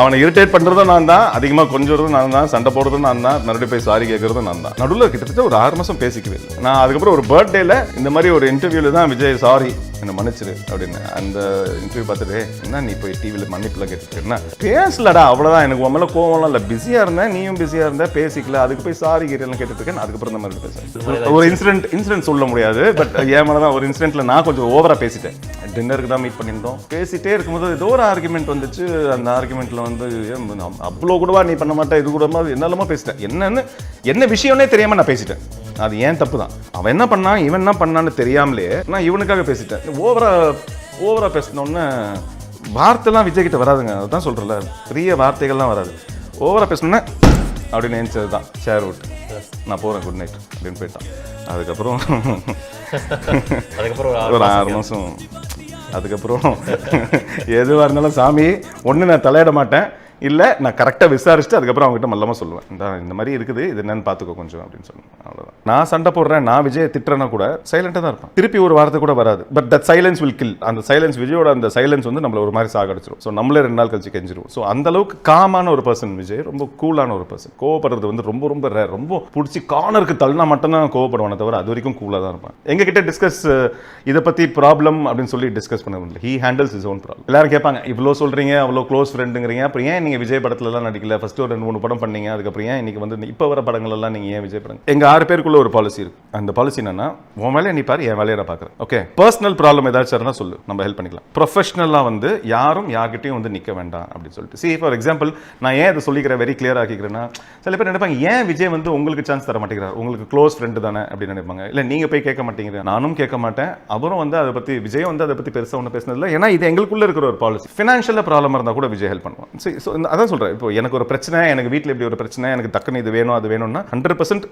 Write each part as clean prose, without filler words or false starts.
அவனை இரிட்டேட் பண்றதும் நான் தான், அதிகமா கொஞ்சறதும் நான் தான், சண்டை போடுறதும் நான் தான், மறுபடியும் போய் சாரி கேட்கறதும் நான் தான். நடுவில் கிட்டத்தட்ட ஒரு 6 மாசம் பேசிக்கவே இல்லை. நான் அதுக்கப்புறம் ஒரு பர்த்டேல இந்த மாதிரி ஒரு இன்டர்வியூல தான் விஜய் சாரி என்ன மன்னிச்சிரு அப்படின்னு அந்த இன்டர்வியூ பார்த்துட்டு, என்ன நீ போய் டிவியில் மன்னிப்புலாம் கேட்டுருக்கேன்னா பேசலடா, அவ்வளோதான், எனக்கு உன் மேலே கோவம்லாம் இல்லை, பிஸியாக இருந்தேன், நீயும் பிஸியாக இருந்த, பேசிக்கல, அதுக்கு போய் சாரி கேட்டெல்லாம் கேட்டுருக்கேன். அதுக்கப்புறம் இந்த மாதிரி பேசுறேன். ஒரு இன்சிடென்ட் சொல்ல முடியாது, பட் என் மேலே தான் ஒரு இன்சிடென்ட்ல நான் கொஞ்சம் ஓவரா பேசிட்டேன். டின்னருக்கு தான் மீட் பண்ணியிருந்தோம், பேசிட்டே இருக்கும்போது ஏதோ ஒரு ஆர்குமெண்ட் வந்துச்சு. அந்த ஆர்குமெண்ட்ல வந்து அவ்வளோ கூடவா நீ பண்ண மாட்டேன், இது கூட என்னெல்லாமோ பேசிட்டேன். என்ன விஷயம்னே தெரியாம நான் பேசிட்டேன். அது ஏன் தப்பு தான். அவன் என்ன பண்ணான், இவன் என்ன பண்ணான்னு தெரியாமலே நான் இவனுக்காக பேசிட்டேன். ஓவரா பேசினோன்னு வார்த்தைலாம் விஜய் கிட்ட வராதுங்க. அதுதான் சொல்றல, பெரிய வார்த்தைகள்லாம் வராது. ஓவரா பேசணுன்னா அப்படின்னு நினைச்சது தான். சேர் விட்டு நான் போறேன், குட் நைட் அப்படின்னு போயிட்டான். அதுக்கப்புறம் ஒரு 6 மாசம் அதுக்கப்புறம் எதுவாக இருந்தாலும் சாமி ஒன்று நான் தலையிட மாட்டேன், இல்லை நான் கரெக்டாக விசாரிச்சுட்டு அதுக்கப்புறம் அவங்ககிட்ட மல்லமாக சொல்லுவேன், இந்த மாதிரி இருக்குது, இது என்னன்னு பார்த்துக்கோ கொஞ்சம் அப்படின்னு சொல்லுவேன். அவ்வளோதான். நான் சண்டை போடுறேன், நான் விஜயை திட்டுறேன்னா கூட சைலண்டாக தான் இருப்பேன். திருப்பி ஒரு வார்த்தை கூட வராது. But that silence will kill. அந்த சைலன்ஸ், விஜயோட அந்த சைலன்ஸ் வந்து நம்மள ஒரு மாதிரி சாகடிச்சிடும். ஸோ நம்மளே 2 நாள் கழிச்சு கெஞ்சிரும். ஸோ அந்த அளவுக்கு காமான ஒரு பர்சன் விஜய். ரொம்ப கூலான ஒரு பர்சன். கோவப்படுறது வந்து ரொம்ப ரொம்ப ரேர். ரொம்ப பிடிச்சி கார்னருக்கு தள்ளினா மட்டும்தான் கோவப்படுவானே தவிர அது வரைக்கும் கூலாக தான் இருப்பான். எங்ககிட்ட டிஸ்கஸ் இதை பற்றி ப்ராப்ளம் அப்படின்னு சொல்லி டிஸ்கஸ் பண்ண முடியல. He handles is own problem. எல்லாரும் கேட்பாங்க, இவ்வளோ சொல்றீங்க, அவ்வளோ க்ளோஸ் ஃப்ரெண்டுங்கிறீங்க, அப்புறம் ஏன் நீங்க விஜய் படத்துலலாம் நடிக்கல, ஃபர்ஸ்ட் ஒரு 2-3 படம் பண்ணீங்க, அதுக்கப்புறம் ஏன் இன்னைக்கு வந்து இப்போ வர படங்கள் எல்லாம் நீங்க ஏன் விஜய் படம்? எங்க 6 பேருக்குள்ள ஒரு பாலிசி இருக்கு. அந்த பாலிசி என்னன்னா, உன் வேலையை நீ பாரு, என் வேலையை நான் பார்க்குறேன். ஓகே, பர்சனல் ப்ராப்ளம் ஏதாச்சும் இருந்தால் சொல்லு, நம்ம ஹெல்ப் பண்ணிக்கலாம். ப்ரொஃபஷனலாக வந்து யாரும் யார்கிட்டையும் வந்து நிற்க வேண்டாம் அப்படின்னு சொல்லிட்டு. சி ஃபார் எக்ஸாம்பிள், நான் ஏன் இதை சொல்லிக்கிறேன், வெரி கிளியர் ஆக்கிக்கிறேன்னா, சில பேர் நினைப்பாங்க ஏன் விஜய் வந்து உங்களுக்கு சான்ஸ் தர மாட்டேங்கிறார், உங்களுக்கு க்ளோஸ் ஃப்ரெண்டு தானே அப்படின்னு நினைப்பாங்க. இல்லை நீங்க போய் கேட்க மாட்டேங்கிறேன், நானும் கேட்க மாட்டேன். அவரும் வந்து அதை பற்றி விஜய் வந்து அதை பற்றி பெருசாக ஒன்றும் பேசினதில்லை. ஏன்னா இது எங்களுக்குள்ள இருக்கிற ஒரு பாலிசி. ஃபினான்ஷியல் ப்ராப்ளம் இருந்தால் கூட விஜய் ஹெல்ப் பண்ணுவான். ஸோ அதான் சொல்கிறேன், இப்போ எனக்கு ஒரு பிரச்சனை, எனக்கு வீட்டில் இப்படி ஒரு பிரச்சனை, எனக்கு டக்குன்னு இது வேணும் அது வேணும்னா 100%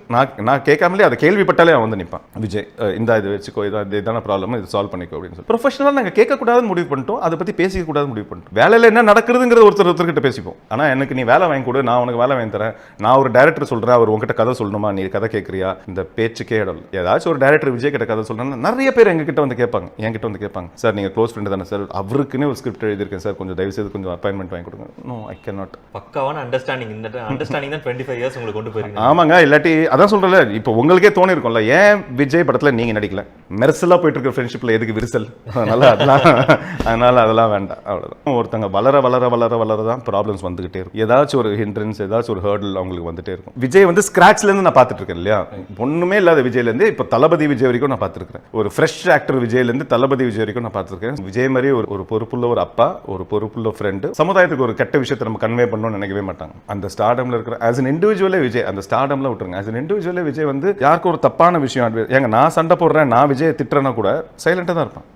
நான் கேட்காமலே அதை கேள்விப்பட்டாலே அவன் வந்து நிற்பான். விஜய் இந்த இது வச்சுக்கோ, இதான ப்ராப்ளம், இது சால்வ் பண்ணிக்கோ அப்படின்னு சொல்லி. ப்ரொஃபஷனலாக நாங்கள் கேட்கக்கூடாதுன்னு முடிவு பண்ணிட்டோம், அதை பற்றி பேசிக்கூடாதுன்னு முடிவு பண்ணிட்டோம். வேலையில் என்ன நடக்குதுங்கிறது ஒருத்தர்கிட்ட பேசிப்போம். ஆனால் எனக்கு நீ வேலை வாங்கி கொடு, நான் உனக்கு வேலை வாங்கி தரேன். நான் ஒரு டேரக்டர் சொல்கிறேன், அவர் உங்ககிட்ட கதை சொல்லணுமா, நீ கதை கேட்குறியா, இந்த பேச்சுக்கே இடம். ஏதாச்சும் ஒரு டேரக்டர் விஜய் கிட்ட கதை சொல்லணும்னா நிறைய பேர் எங்ககிட்ட வந்து கேட்பாங்க, என்கிட்ட வந்து கேட்பாங்க, சார் நீங்கள் க்ளோஸ் ஃப்ரெண்டு தானே சார், அவருக்குன்னு ஒரு ஸ்கிரிப்ட் எழுதியிருக்கேன் சார், கொஞ்சம் தயவுசெய்து கொஞ்சம் அப்பாயின்மெண்ட் வாங்கி கொடுங்க. No, I can not. பக்காவான அண்டர்ஸ்டாண்டிங். இந்த அண்டர்ஸ்டாண்டிங் தான் 25 இயர்ஸ் உங்களுக்கு கொண்டு போயிருக்கீங்க. ஆமாங்க, இல்லாட்டி அதான் சொல்றல, இப்போ உங்களுக்கே தோணி இருக்கும்ல, ஏன் விஜய் படத்துல நீங்க நடிக்கல, மெர்சலா போயிட்டு இருக்க ஃப்ரெண்ட்ஷிப்ல எதுக்கு விரிசல், அதனால அதெல்லாம் வேண்டாம். அவ்வளவுதான். ஒருத்தங்க வளர வளர வளர வளர தான் ப்ராப்ளம்ஸ் வந்துகிட்டே இருக்கும். ஏதாச்சும் ஒரு ஹிண்ட்ரன்ஸ், ஏதாச்சும் ஒரு ஹர்டில் அவங்களுக்கு வந்துட்டே இருக்கும். விஜய் வந்து ஸ்கிராச்ல இருந்து நான் பார்த்துட்டு இருக்கேன் இல்லையா, ஒண்ணுமே இல்லாத விஜய்ல இருந்து இப்போ தளபதி விஜய் வரைக்கும் நான் பார்த்துருக்கேன். ஒரு ஃப்ரெஷ் ஆக்டர் விஜய்ல இருந்து தளபதி விஜய் வரைக்கும் நான் பார்த்துருக்கேன். விஜய் மாதிரி ஒரு பொறுப்புள்ள ஒரு அப்பா, ஒரு பொறுப்புள்ள ஃப்ரெண்டு, சமுதாயத்துக்கு ஒரு கெட்ட விஷயத்தை நம்ம கன்வே பண்ணணும்னு நினைக்கவே மாட்டாங்க. அந்த ஸ்டார்டம்ல இருக்கிற ஆஸ் அன் இண்டிவிஜுவலே விஜய், அந்த ஸ்டார்டம்ல விட்டுருங்க, ஆஸ் அன் இண்டிவிஜுவலே விஜய் வந்து யாருக்கு ஒரு தப்பான விஷயம், ஏங்க நான் சண்டை போடுறேன், நான் விஜய் திட்டுறேன்னா கூட சைலண்டா தான் இருப்பான்.